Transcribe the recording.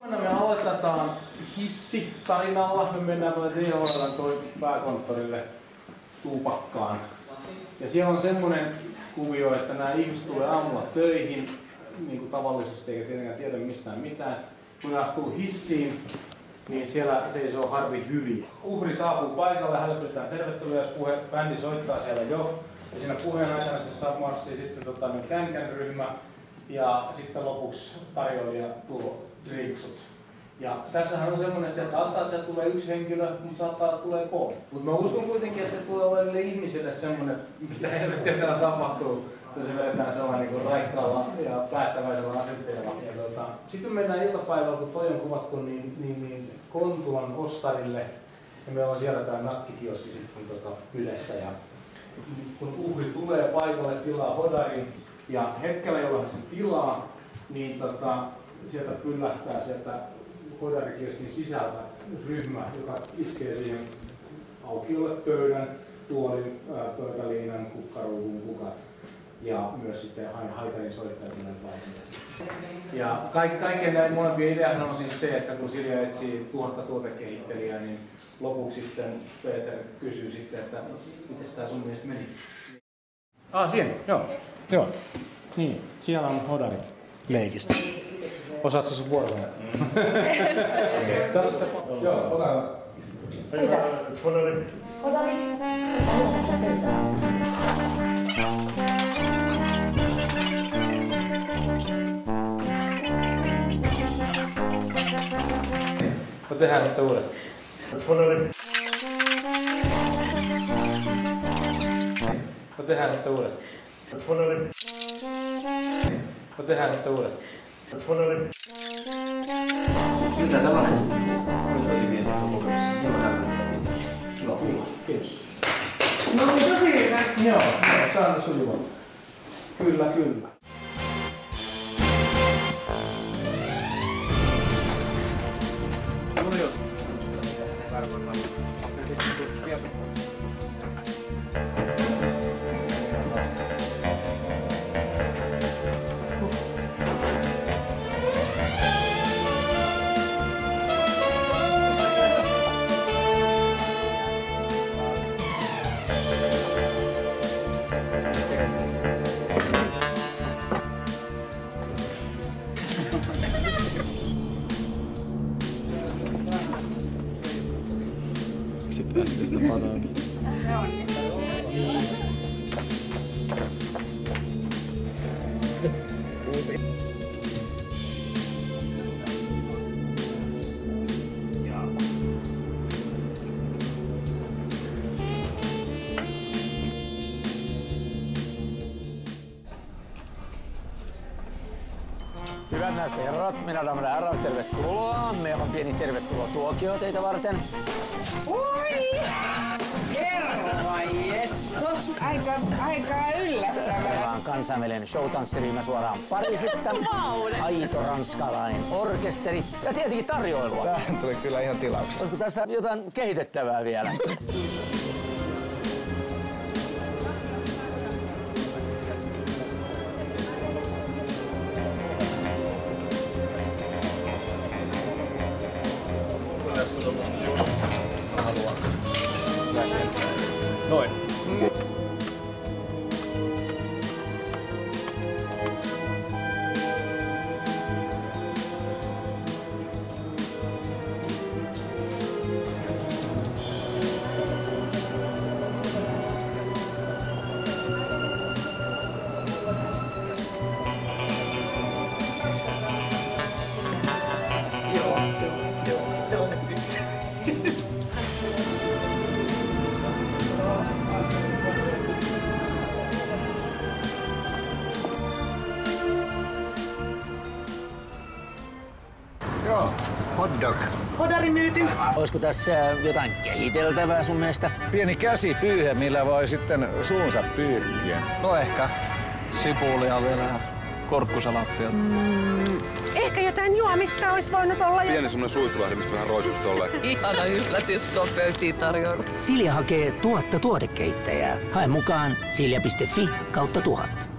Me aloitetaan hissitarinalla. Me mennään tuonne THL:n pääkonttorille Tuupakkaan. Ja siellä on semmoinen kuvio, että nämä ihmiset tulee aamulla töihin, niin kuin tavallisesti, eikä tietenkään tiedä mistään mitään. Kun ne astuu hissiin, niin siellä seisoo Harri Hyli. Uhri saapuu paikalle, hänelle pyydetään tervetuloa, jos bändi soittaa siellä jo. Ja siinä puheen aikana se marssii sitten känkän ryhmä ja sitten lopuksi tarjoilija tuo driksut. Ja tässähän on semmoinen, että saattaa, että sieltä tulee yksi henkilö, mutta saattaa, että tulee kolme. Mutta mä uskon kuitenkin, että se tulee olemaan ihmisille semmoinen, mitä helvettiä täällä tapahtuu, että se vedetään sellainen niin raikkaalla ja päättäväisellä asenteella. Sitten mennään iltapäivällä, kun toi on kuvattu, niin Kontulan Ostarille. Ja meillä on siellä tää nakkikioski sitten Ylessä. Ja kun uhri tulee paikalle, tilaa hodarin ja hetkellä, jolloin hän sen tilaa, niin sieltä pyllähtää sieltä hodarikioskin sisältä ryhmä, joka iskee siihen aukiolle pöydän, tuolin, pöytäliinan, kukkaruuvun kukat ja myös sitten haitarin soittajien paikalle. Ja kaikkien näiden molempien ideana on siis se, että kun Silja etsii 1000 tuotekehittelijää, niin lopuksi sitten Peter kysyy sitten, että mites tää sun mielestä meni? Siinä, joo. Niin, siellä on hodari leikistä. Osaatko sun vuoroja? Joo, olkaa hyvä. Hodari. Hodari. No tehdään sitten uudestaan. Hodari. No tehdään sitten uudestaan. Hodari. No tehdään sitten uudestaan. Hodari. Miltä tällainen on tosi pieni kokemus? Kiva kuulos. Kiitos. No tosi hyvä. Joo, se on sujuva. Kyllä. Se päästä sitä panaankin. Hyvät naiset ja herrat, minä daamilla herrat, tervetuloa. Meillä on pieni tervetuloa tuokio teitä varten. Oi! Herra jestas! Aika yllättävää. Meillä on kansainvälinen showtanssiryhmä suoraan Pariisista. Aito ranskalainen orkesteri ja tietenkin tarjoilua. Tämähän tuli kyllä ihan tilauksesta. Olisiko tässä jotain kehitettävää vielä? Noin. Joo, hotdog. Hodarimyytin. Olisiko tässä jotain kehiteltävää sun mielestä? Pieni käsipyyhe, millä voi sitten suunsa pyyhkiä. No ehkä sipulia vielä ja korkkusalaattia. Ehkä jotain juomista olisi voinut olla. Pieni semmonen suihkulahti, mistä vähän roisuisi tolleen. Ihana yllätys tuo pöytiin tarjolla. Silja hakee 1000 tuotekeittäjää. Hae mukaan silja.fi/1000.